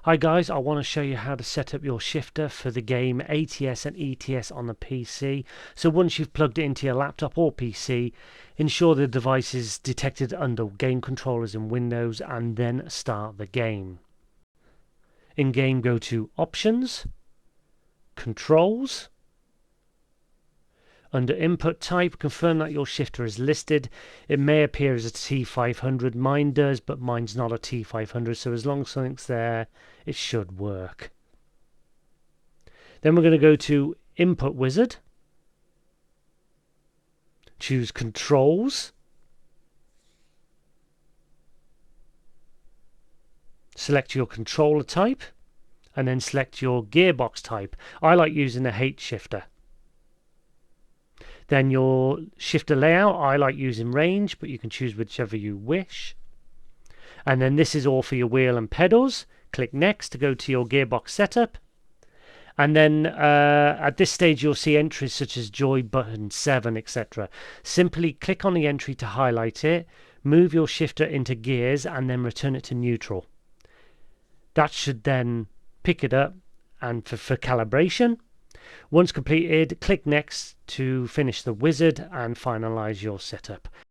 Hi guys, I want to show you how to set up your shifter for the game ATS and ETS on the PC. So once you've plugged it into your laptop or PC, ensure the device is detected under game controllers in Windows and then start the game. In game, go to Options, Controls. Under input type, confirm that your shifter is listed. It may appear as a T500. Mine does, but mine's not a T500, so as long as something's there, it should work. Then we're going to go to Input Wizard. Choose Controls. Select your controller type, and then select your gearbox type. I like using a H shifter. Then your shifter layout, I like using range, but you can choose whichever you wish. And then this is all for your wheel and pedals. Click Next to go to your gearbox setup. And then at this stage you'll see entries such as joy button 7, etc. Simply click on the entry to highlight it, move your shifter into gears and then return it to neutral. That should then pick it up and for calibration. Once completed, click Next to finish the wizard and finalize your setup.